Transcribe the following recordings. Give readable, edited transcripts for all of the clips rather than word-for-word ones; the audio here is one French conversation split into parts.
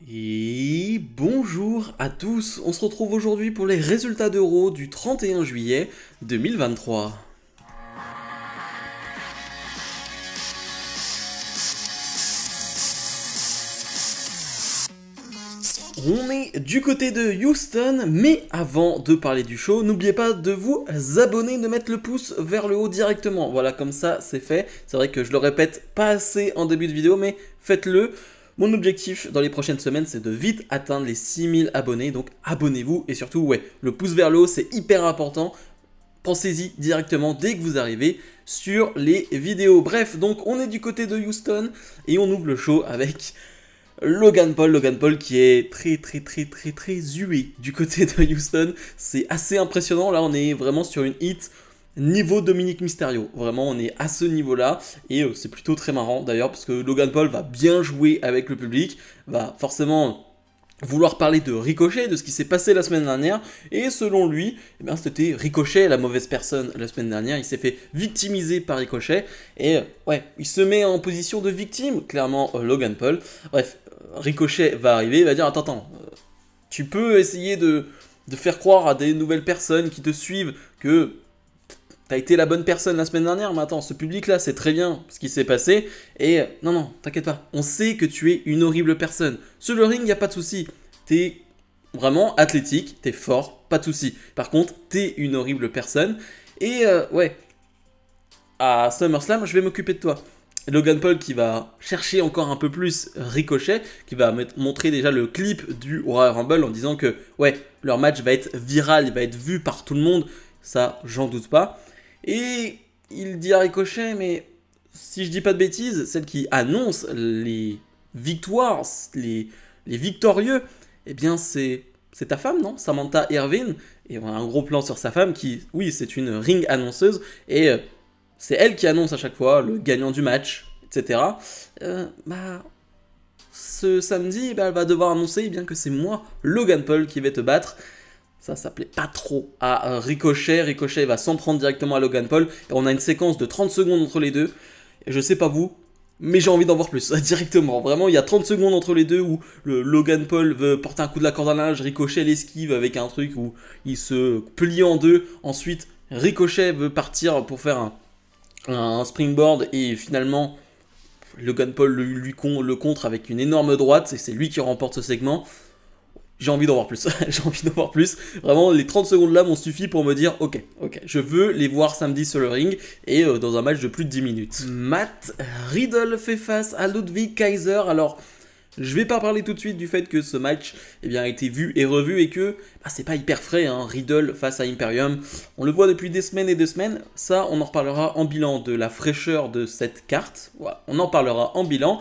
Et bonjour à tous, on se retrouve aujourd'hui pour les résultats d'Euro du 31 juillet 2023. On est du côté de Houston, mais avant de parler du show, n'oubliez pas de vous abonner, de mettre le pouce vers le haut directement. Voilà, comme ça c'est fait. C'est vrai que je le répète pas assez en début de vidéo, mais faites-le. Mon objectif dans les prochaines semaines, c'est de vite atteindre les 6000 abonnés, donc abonnez-vous et surtout, ouais, le pouce vers le haut, c'est hyper important. Pensez-y directement dès que vous arrivez sur les vidéos. Bref, donc on est du côté de Houston et on ouvre le show avec Logan Paul qui est très hué du côté de Houston. C'est assez impressionnant, là on est vraiment sur une hit niveau Dominique Mysterio. Vraiment on est à ce niveau là et c'est plutôt très marrant d'ailleurs parce que Logan Paul va bien jouer avec le public, va forcément vouloir parler de Ricochet, de ce qui s'est passé la semaine dernière, et selon lui, eh bien, c'était Ricochet la mauvaise personne la semaine dernière, il s'est fait victimiser par Ricochet, et ouais, il se met en position de victime, clairement Logan Paul. Bref, Ricochet va arriver, il va dire attends, tu peux essayer de faire croire à des nouvelles personnes qui te suivent que t'as été la bonne personne la semaine dernière, mais attends, ce public-là, c'est très bien ce qui s'est passé. Et non, t'inquiète pas, on sait que tu es une horrible personne. Sur le ring, y a pas de souci. T'es vraiment athlétique, t'es fort, pas de souci. Par contre, t'es une horrible personne. Et ouais, à SummerSlam, je vais m'occuper de toi. Logan Paul qui va chercher encore un peu plus Ricochet, qui va montrer déjà le clip du Royal Rumble en disant que ouais, leur match va être viral, il va être vu par tout le monde, ça j'en doute pas. Et il dit à Ricochet, mais si je dis pas de bêtises, celle qui annonce les victoires, les victorieux, eh bien c'est ta femme, non? Samantha Irvin. Et on a un gros plan sur sa femme qui, oui, c'est une ring annonceuse, et c'est elle qui annonce à chaque fois le gagnant du match, etc. Ce samedi, elle va devoir annoncer bien que c'est moi, Logan Paul, qui vais te battre. Ça plaît pas trop à Ricochet. Ricochet va s'en prendre directement à Logan Paul. Et on a une séquence de 30 secondes entre les deux. Et je sais pas vous, mais j'ai envie d'en voir plus, directement. Vraiment, il y a 30 secondes entre les deux où le Logan Paul veut porter un coup de la corde à linge. Ricochet l'esquive avec un truc où il se plie en deux. Ensuite, Ricochet veut partir pour faire un springboard. Et finalement, Logan Paul le contre avec une énorme droite. Et c'est lui qui remporte ce segment. J'ai envie d'en voir plus, j'ai envie d'en voir plus. Vraiment, les 30 secondes là m'ont suffi pour me dire ok, je veux les voir samedi sur le ring et dans un match de plus de 10 minutes. Matt Riddle fait face à Ludwig Kaiser. Alors, je vais pas parler tout de suite du fait que ce match a été vu et revu et que c'est pas hyper frais, hein, Riddle face à Imperium. On le voit depuis des semaines et des semaines. Ça, on en reparlera en bilan de la fraîcheur de cette carte. Voilà, on en parlera en bilan.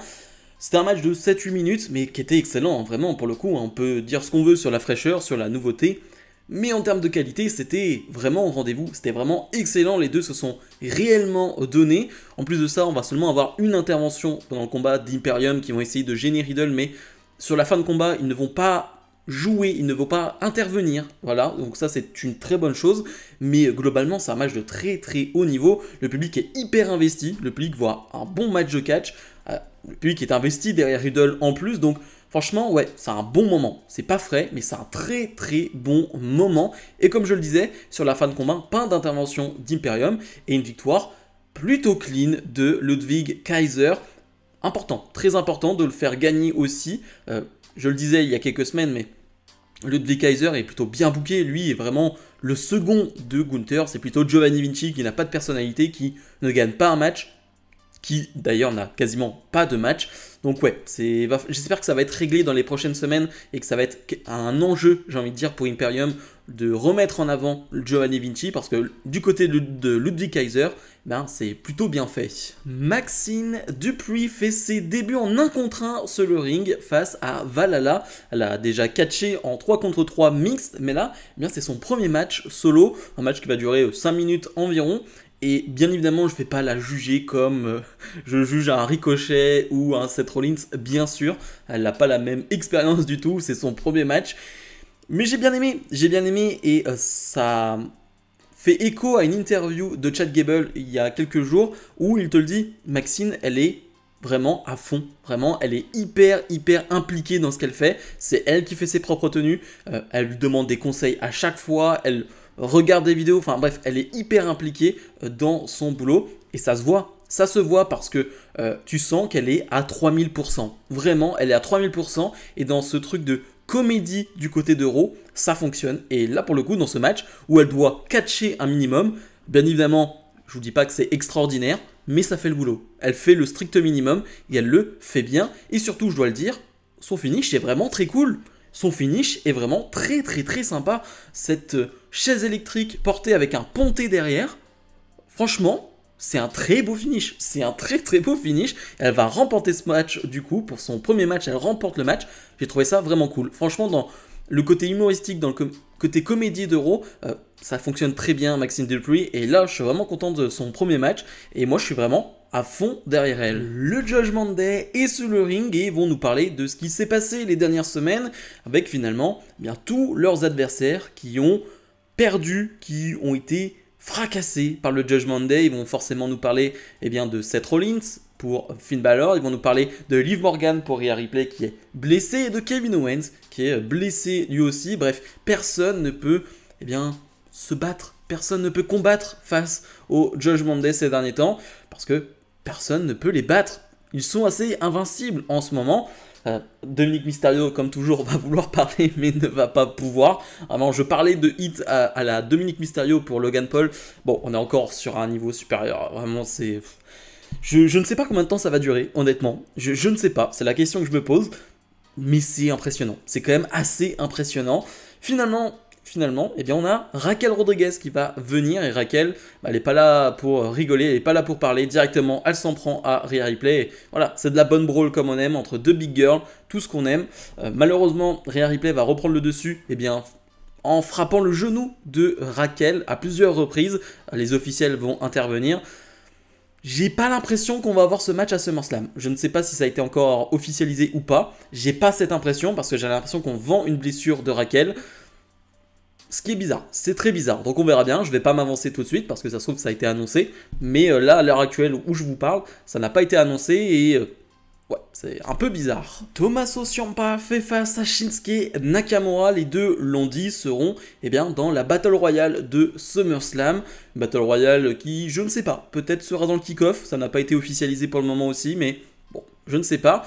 C'était un match de 7-8 minutes, mais qui était excellent, hein, vraiment, pour le coup. On peut dire ce qu'on veut sur la fraîcheur, sur la nouveauté, mais en termes de qualité, c'était vraiment au rendez-vous. C'était vraiment excellent, les deux se sont réellement donnés. En plus de ça, on va seulement avoir une intervention pendant le combat d'Imperium qui vont essayer de gêner Riddle, mais sur la fin de combat, ils ne vont pas jouer, ils ne vont pas intervenir, voilà, donc ça c'est une très bonne chose, mais globalement c'est un match de très haut niveau, le public est hyper investi, le public voit un bon match de catch, le public est investi derrière Riddle en plus, donc franchement ouais, c'est un bon moment, c'est pas frais, mais c'est un très bon moment, et comme je le disais, sur la fin de combat, pas d'intervention d'Imperium, et une victoire plutôt clean de Ludwig Kaiser, important, très important de le faire gagner aussi, je le disais il y a quelques semaines, mais Ludwig Kaiser est plutôt bien booké, lui est vraiment le second de Gunther, c'est plutôt Giovanni Vinci qui n'a pas de personnalité, qui ne gagne pas un match, qui d'ailleurs n'a quasiment pas de match. Donc ouais, j'espère que ça va être réglé dans les prochaines semaines et que ça va être un enjeu, j'ai envie de dire, pour Imperium de remettre en avant Giovanni Vinci parce que du côté de Ludwig Kaiser, c'est plutôt bien fait. Maxine Dupuis fait ses débuts en 1 contre 1 sur le ring face à Valhalla. Elle a déjà catché en 3 contre 3 mixte, mais là, c'est son premier match solo, un match qui va durer 5 minutes environ. Et bien évidemment, je ne vais pas la juger comme je juge un Ricochet ou un Seth Rollins, bien sûr. Elle n'a pas la même expérience du tout, c'est son premier match. Mais j'ai bien aimé et ça fait écho à une interview de Chad Gable il y a quelques jours où il te le dit, Maxine, elle est vraiment à fond. Vraiment, elle est hyper impliquée dans ce qu'elle fait. C'est elle qui fait ses propres tenues. Elle lui demande des conseils à chaque fois. Elle regarde des vidéos. Enfin bref, elle est hyper impliquée dans son boulot. Et ça se voit. Ça se voit parce que tu sens qu'elle est à 3000%. Vraiment, elle est à 3000%. Et dans ce truc de comédie du côté d'Euro, ça fonctionne. Et là, pour le coup, dans ce match où elle doit catcher un minimum, bien évidemment, je vous dis pas que c'est extraordinaire, mais ça fait le boulot. Elle fait le strict minimum et elle le fait bien. Et surtout, je dois le dire, son finish est vraiment très cool. Son finish est vraiment très sympa. Cette chaise électrique portée avec un ponté derrière, franchement, c'est un très beau finish. C'est un très beau finish. Elle va remporter ce match du coup. Pour son premier match, elle remporte le match. J'ai trouvé ça vraiment cool. Franchement, dans le côté humoristique, dans le côté comédie d'Euro, ça fonctionne très bien, Maxime Dupree. Et là, je suis vraiment content de son premier match. Et moi, je suis vraiment à fond derrière elle. Le Judgment Day est sur le ring et vont nous parler de ce qui s'est passé les dernières semaines avec finalement bien tous leurs adversaires qui ont perdu, qui ont été fracassés par le Judgment Day. Ils vont forcément nous parler de Seth Rollins pour Finn Balor. Ils vont nous parler de Liv Morgan pour Rhea Ripley qui est blessée et de Kevin Owens qui est blessé lui aussi. Bref, personne ne peut se battre. Personne ne peut combattre face au Judgment Day ces derniers temps parce que personne ne peut les battre. Ils sont assez invincibles en ce moment. Dominic Mysterio, comme toujours, va vouloir parler, mais ne va pas pouvoir. Vraiment, je parlais de hit à la Dominic Mysterio pour Logan Paul. Bon, on est encore sur un niveau supérieur. Vraiment, c'est... Je ne sais pas combien de temps ça va durer, honnêtement. Je ne sais pas, c'est la question que je me pose. Mais c'est impressionnant. C'est quand même assez impressionnant. Finalement, on a Raquel Rodriguez qui va venir. Et Raquel, elle n'est pas là pour rigoler, elle n'est pas là pour parler. Directement, elle s'en prend à Rhea Ripley. Et voilà, c'est de la bonne brawl comme on aime, entre deux big girls, tout ce qu'on aime. Malheureusement, Rhea Ripley va reprendre le dessus, en frappant le genou de Raquel à plusieurs reprises. Les officiels vont intervenir. J'ai pas l'impression qu'on va avoir ce match à SummerSlam. Je ne sais pas si ça a été encore officialisé ou pas. J'ai pas cette impression parce que j'ai l'impression qu'on vend une blessure de Raquel. Ce qui est bizarre, c'est très bizarre. Donc on verra bien, je vais pas m'avancer tout de suite parce que ça se trouve que ça a été annoncé. Mais là, à l'heure actuelle où je vous parle, ça n'a pas été annoncé et... ouais, c'est un peu bizarre. Tommaso Ciampa fait face à Shinsuke Nakamura. Les deux, l'ont dit, seront dans la Battle Royale de SummerSlam. Battle Royale qui, je ne sais pas, peut-être sera dans le kick-off. Ça n'a pas été officialisé pour le moment aussi, mais bon, je ne sais pas.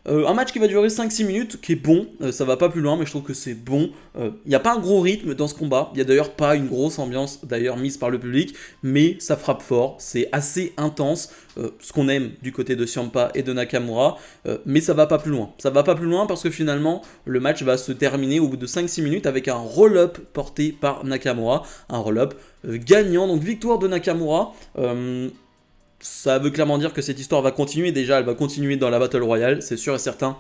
Un match qui va durer 5-6 minutes, qui est bon, ça va pas plus loin, mais je trouve que c'est bon. Il n'y a pas un gros rythme dans ce combat, il n'y a d'ailleurs pas une grosse ambiance d'ailleurs mise par le public, mais ça frappe fort, c'est assez intense, ce qu'on aime du côté de Ciampa et de Nakamura, mais ça va pas plus loin. Ça va pas plus loin parce que finalement, le match va se terminer au bout de 5-6 minutes avec un roll-up porté par Nakamura, un roll-up gagnant, donc victoire de Nakamura. Ça veut clairement dire que cette histoire va continuer. Déjà, elle va continuer dans la Battle Royale, c'est sûr et certain.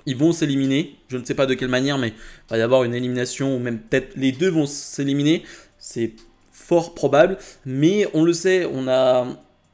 Ils vont s'éliminer. Je ne sais pas de quelle manière, mais il va y avoir une élimination, ou même peut-être les deux vont s'éliminer. C'est fort probable. Mais on le sait,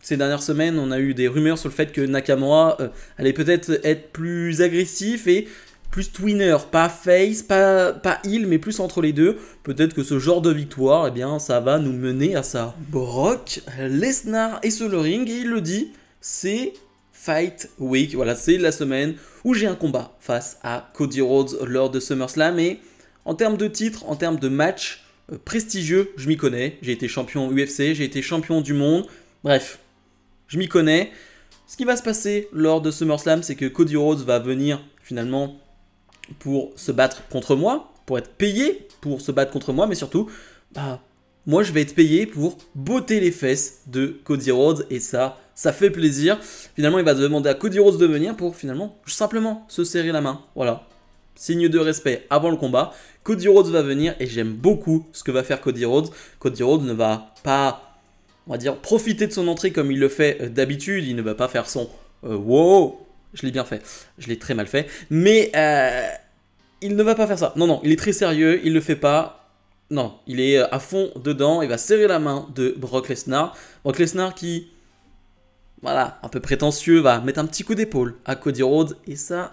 ces dernières semaines, on a eu des rumeurs sur le fait que Nakamura allait peut-être être plus agressif et plus twinner, pas face, pas heel, mais plus entre les deux. Peut-être que ce genre de victoire, ça va nous mener à ça. Brock Lesnar est sur le ring et il le dit, c'est Fight Week. Voilà, c'est la semaine où j'ai un combat face à Cody Rhodes lors de SummerSlam. Et en termes de titre, en termes de match prestigieux, je m'y connais. J'ai été champion UFC, j'ai été champion du monde. Bref, je m'y connais. Ce qui va se passer lors de SummerSlam, c'est que Cody Rhodes va venir finalement pour se battre contre moi, pour être payé pour se battre contre moi, mais surtout, moi je vais être payé pour botter les fesses de Cody Rhodes et ça fait plaisir. Finalement, il va demander à Cody Rhodes de venir pour finalement simplement se serrer la main. Voilà, signe de respect avant le combat. Cody Rhodes va venir et j'aime beaucoup ce que va faire Cody Rhodes. Cody Rhodes ne va pas, on va dire, profiter de son entrée comme il le fait d'habitude. Il ne va pas faire son wow. Je l'ai bien fait, je l'ai très mal fait, mais il ne va pas faire ça. Non, il est très sérieux, il ne le fait pas. Non, il est à fond dedans, il va serrer la main de Brock Lesnar. Brock Lesnar qui, voilà, un peu prétentieux, va mettre un petit coup d'épaule à Cody Rhodes et ça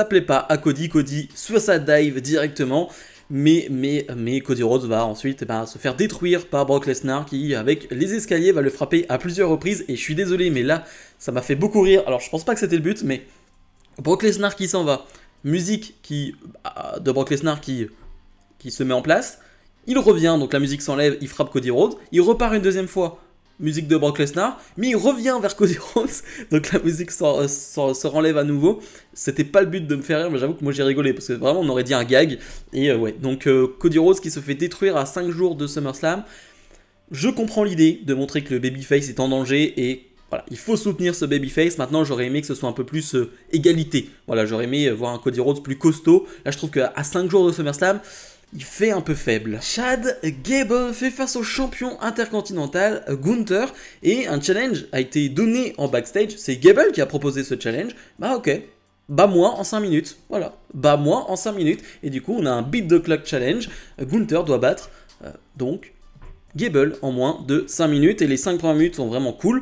plaît pas à Cody. Cody suicide dive directement. Mais Cody Rhodes va ensuite se faire détruire par Brock Lesnar qui, avec les escaliers, va le frapper à plusieurs reprises. Et je suis désolé, mais là, ça m'a fait beaucoup rire. Alors, je pense pas que c'était le but, mais Brock Lesnar qui s'en va. Musique de Brock Lesnar qui se met en place. Il revient, donc la musique s'enlève, il frappe Cody Rhodes. Il repart une deuxième fois, musique de Brock Lesnar, mais il revient vers Cody Rhodes, donc la musique se renlève à nouveau. C'était pas le but de me faire rire, mais j'avoue que moi j'ai rigolé, parce que vraiment on aurait dit un gag. Et ouais, donc Cody Rhodes qui se fait détruire à 5 jours de SummerSlam. Je comprends l'idée de montrer que le babyface est en danger et voilà, il faut soutenir ce babyface. Maintenant, j'aurais aimé que ce soit un peu plus égalité. Voilà, j'aurais aimé voir un Cody Rhodes plus costaud. Là, je trouve qu'à 5 jours de SummerSlam, il fait un peu faible. Chad Gable fait face au champion intercontinental Gunther et un challenge a été donné en backstage. C'est Gable qui a proposé ce challenge. Bah ok, bats-moi en 5 minutes. Voilà, bats-moi en 5 minutes. Et du coup, on a un beat the clock challenge. Gunther doit battre donc Gable en moins de 5 minutes et les 5 premières minutes sont vraiment cool.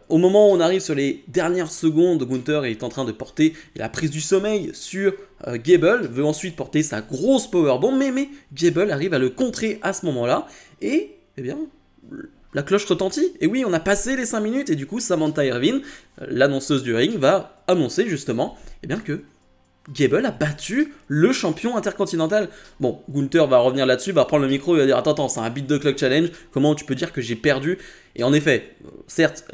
Au moment où on arrive sur les dernières secondes, Gunther est en train de porter la prise du sommeil sur Gable, veut ensuite porter sa grosse powerbomb, mais Gable arrive à le contrer à ce moment-là et eh bien la cloche retentit. Et oui, on a passé les 5 minutes et du coup Samantha Irvin, l'annonceuse du ring, va annoncer justement eh bien que Gable a battu le champion intercontinental. Bon, Gunther va revenir là-dessus, va prendre le micro et va dire attends, c'est un beat the clock challenge, comment tu peux dire que j'ai perdu? Et en effet, certes,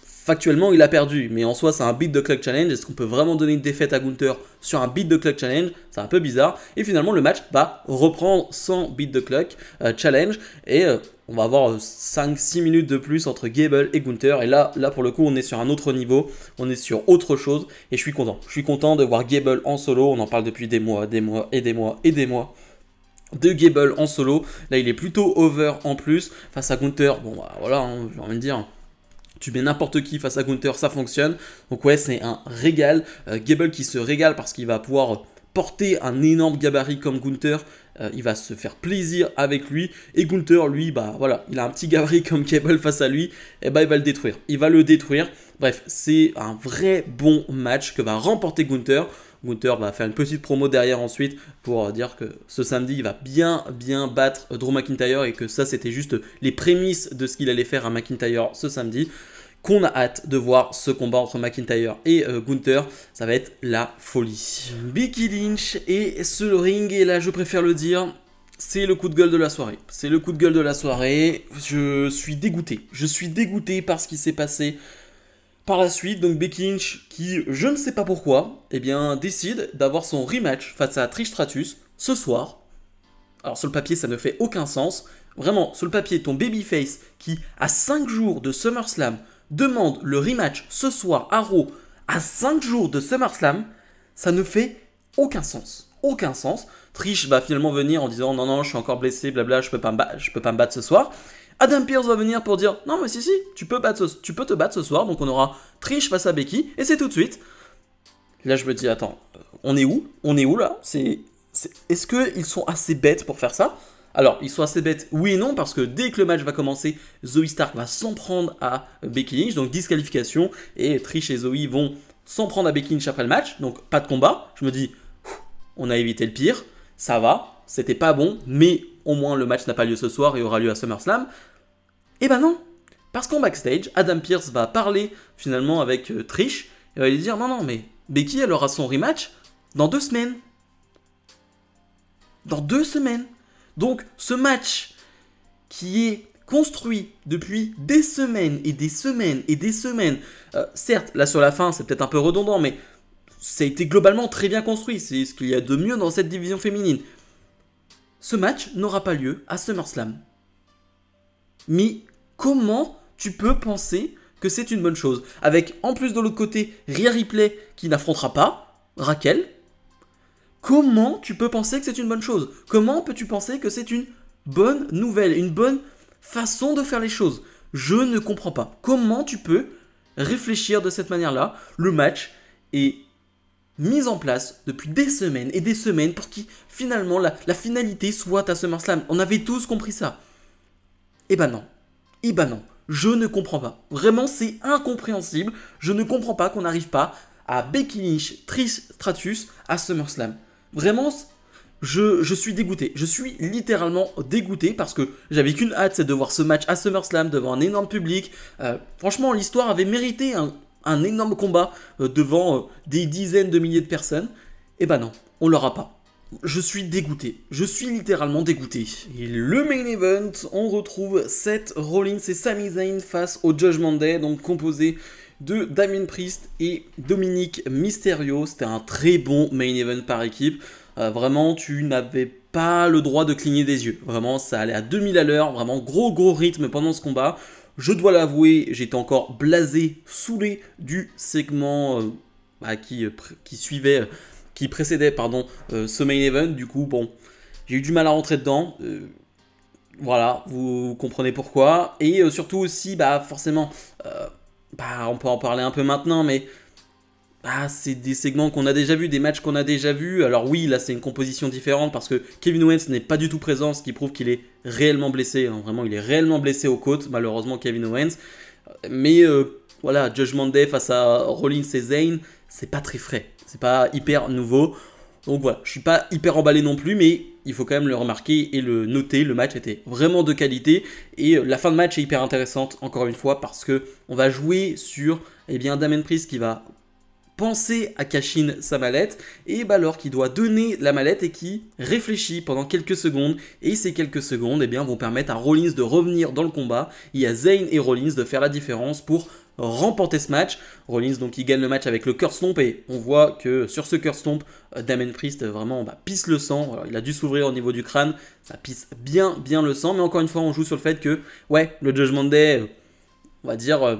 factuellement il a perdu, mais en soi c'est un beat the clock challenge. Est-ce qu'on peut vraiment donner une défaite à Gunther sur un beat the clock challenge? C'est un peu bizarre. Et finalement le match va reprendre sans beat the clock challenge et on va avoir 5-6 minutes de plus entre Gable et Gunther. Et là pour le coup, on est sur un autre niveau. On est sur autre chose. Et je suis content. Je suis content de voir Gable en solo. On en parle depuis des mois de Gable en solo. Là, il est plutôt over en plus. Face à Gunther, bon, bah, voilà, hein, j'ai envie de dire. Tu mets n'importe qui face à Gunther, ça fonctionne. Donc ouais, c'est un régal. Gable qui se régale parce qu'il va pouvoir porter un énorme gabarit comme Gunther. Il va se faire plaisir avec lui. Et Gunther, lui, bah voilà, il a un petit gabarit comme Gable face à lui. Et bah il va le détruire. Il va le détruire. Bref, c'est un vrai bon match que va remporter Gunther. Gunther va faire une petite promo derrière ensuite pour dire que ce samedi il va bien battre Drew McIntyre et que ça c'était juste les prémices de ce qu'il allait faire à McIntyre ce samedi. Qu'on a hâte de voir ce combat entre McIntyre et Gunther, ça va être la folie. Becky Lynch est sur le ring et là je préfère le dire, c'est le coup de gueule de la soirée. C'est le coup de gueule de la soirée, je suis dégoûté par ce qui s'est passé. Par la suite, donc Becky Lynch, qui, je ne sais pas pourquoi, eh bien, décide d'avoir son rematch face à Trish Stratus ce soir. Alors, sur le papier, ça ne fait aucun sens. Vraiment, sur le papier, ton babyface, qui, à 5 jours de SummerSlam, demande le rematch ce soir à Raw, à 5 jours de SummerSlam, ça ne fait aucun sens. Aucun sens. Trish va finalement venir en disant « Non, non, je suis encore blessé, blabla, je peux pas me battre ce soir ». Adam Pearce va venir pour dire non mais si, tu peux te battre ce soir, donc on aura Trish face à Becky, et c'est tout de suite. Là je me dis attends, on est où là? Est-ce qu'ils sont assez bêtes pour faire ça? Alors ils sont assez bêtes, oui et non, parce que dès que le match va commencer, Zoe Stark va s'en prendre à Becky Lynch, donc disqualification, et Trish et Zoe vont s'en prendre à Becky Lynch après le match, donc pas de combat. Je me dis, on a évité le pire, ça va, c'était pas bon, mais au moins le match n'a pas lieu ce soir et aura lieu à SummerSlam. Et ben non, parce qu'en backstage, Adam Pearce va parler finalement avec Trish et va lui dire non mais Becky elle aura son rematch dans 2 semaines. Dans 2 semaines. Donc ce match qui est construit depuis des semaines et des semaines et des semaines, certes là sur la fin c'est peut-être un peu redondant mais ça a été globalement très bien construit, c'est ce qu'il y a de mieux dans cette division féminine. Ce match n'aura pas lieu à SummerSlam. Mais comment tu peux penser que c'est une bonne chose? Avec en plus de l'autre côté Rhea Ripley qui n'affrontera pas Raquel. Comment tu peux penser que c'est une bonne chose? Comment peux-tu penser que c'est une bonne nouvelle, une bonne façon de faire les choses? Je ne comprends pas. Comment tu peux réfléchir de cette manière-là? Le match est mis en place depuis des semaines et des semaines pour que finalement la finalité soit à SummerSlam. On avait tous compris ça. Et ben non. Je ne comprends pas. Vraiment, c'est incompréhensible. Je ne comprends pas qu'on n'arrive pas à Becky Lynch, Trish Stratus à SummerSlam. Vraiment, je suis dégoûté. Je suis littéralement dégoûté parce que j'avais qu'une hâte, c'est de voir ce match à SummerSlam devant un énorme public. Franchement, l'histoire avait mérité un énorme combat devant des dizaines de milliers de personnes. Et bah non, on l'aura pas. Je suis dégoûté, je suis littéralement dégoûté. Et le main event, on retrouve Seth Rollins et Sami Zayn face au Judgment Day, donc composé de Damien Priest et Dominic Mysterio. C'était un très bon main event par équipe. Vraiment, tu n'avais pas le droit de cligner des yeux. Vraiment, ça allait à 2000 à l'heure, vraiment gros rythme pendant ce combat. Je dois l'avouer, j'étais encore blasé, saoulé du segment qui suivait... qui précédait ce main event. Du coup, bon, j'ai eu du mal à rentrer dedans. Voilà, vous comprenez pourquoi. Et surtout aussi, forcément, on peut en parler un peu maintenant, mais c'est des segments qu'on a déjà vus, des matchs qu'on a déjà vus. Alors oui, là, c'est une composition différente parce que Kevin Owens n'est pas du tout présent, ce qui prouve qu'il est réellement blessé. Hein. Vraiment, il est réellement blessé aux côtes, malheureusement, Kevin Owens. Mais voilà, Judgment Day face à Rollins et Zayn, c'est pas très frais. C'est pas hyper nouveau. Donc voilà, je suis pas hyper emballé non plus, mais il faut quand même le remarquer et le noter. Le match était vraiment de qualité. Et la fin de match est hyper intéressante, encore une fois, parce que on va jouer sur Damien Priest qui va penser à cash in sa mallette, et alors qui doit donner la mallette et qui réfléchit pendant quelques secondes, et ces quelques secondes vont permettre à Rollins de revenir dans le combat, et à Zayn et Rollins de faire la différence pour remporter ce match. Rollins donc il gagne le match avec le curse stomp, et on voit que sur ce curse stomp, Damien Priest vraiment pisse le sang. Alors, il a dû s'ouvrir au niveau du crâne, ça pisse bien le sang, mais encore une fois on joue sur le fait que le Judgment Day, on va dire...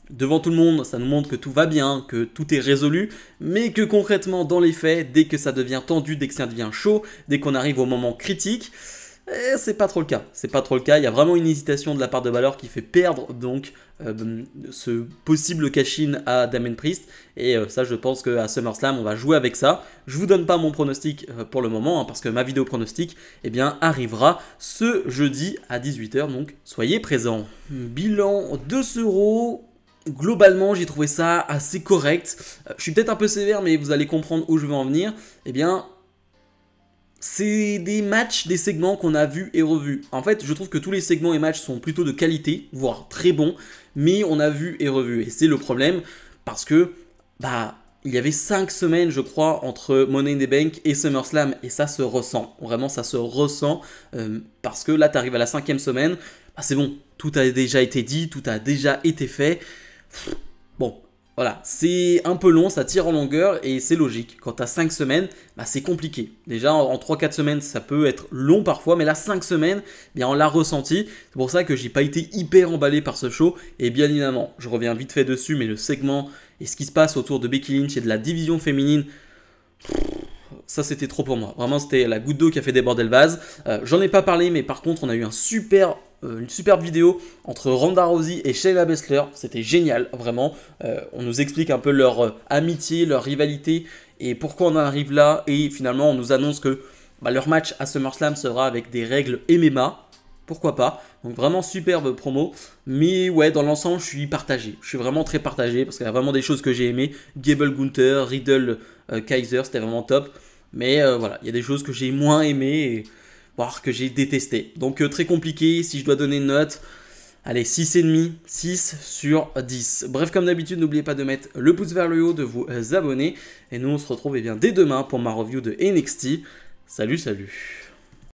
devant tout le monde, ça nous montre que tout va bien, que tout est résolu, mais que concrètement, dans les faits, dès que ça devient tendu, dès que ça devient chaud, dès qu'on arrive au moment critique, c'est pas trop le cas. C'est pas trop le cas. Il y a vraiment une hésitation de la part de Balor qui fait perdre donc ce possible cash-in à Damien Priest. Et ça, je pense qu'à SummerSlam, on va jouer avec ça. Je vous donne pas mon pronostic pour le moment, parce que ma vidéo pronostic arrivera ce jeudi à 18 h, donc soyez présents. Bilan de ce Raw. Globalement, j'ai trouvé ça assez correct. Je suis peut-être un peu sévère, mais vous allez comprendre où je veux en venir. C'est des matchs, des segments qu'on a vus et revus. En fait, je trouve que tous les segments et matchs sont plutôt de qualité, voire très bons, mais on a vu et revu. Et c'est le problème, parce que, il y avait 5 semaines, je crois, entre Money in the Bank et SummerSlam, et ça se ressent. Vraiment, ça se ressent, parce que là, tu arrives à la 5e semaine, c'est bon, tout a déjà été dit, tout a déjà été fait. Bon, voilà, c'est un peu long, ça tire en longueur et c'est logique. Quand tu as 5 semaines, c'est compliqué. Déjà, en 3-4 semaines, ça peut être long parfois, mais là, 5 semaines, on l'a ressenti. C'est pour ça que j'ai pas été hyper emballé par ce show. Et bien évidemment, je reviens vite fait dessus, mais le segment et ce qui se passe autour de Becky Lynch et de la division féminine, ça c'était trop pour moi. Vraiment, c'était la goutte d'eau qui a fait déborder le vase. J'en ai pas parlé, mais par contre, on a eu une superbe vidéo entre Ronda Rousey et Shayna Baszler. C'était génial, vraiment. On nous explique un peu leur amitié, leur rivalité et pourquoi on en arrive là. Et finalement, on nous annonce que leur match à SummerSlam sera avec des règles MMA. Pourquoi pas? Donc vraiment superbe promo. Mais ouais, dans l'ensemble, je suis partagé. Je suis vraiment très partagé parce qu'il y a vraiment des choses que j'ai aimées. Gable Gunther, Riddle, Kaiser, c'était vraiment top. Mais voilà, il y a des choses que j'ai moins aimées et voire que j'ai détesté. Donc très compliqué. Si je dois donner une note, allez, 6,5, 6 sur 10. Bref, comme d'habitude, n'oubliez pas de mettre le pouce vers le haut, de vous abonner. Et nous, on se retrouve dès demain pour ma review de NXT. Salut.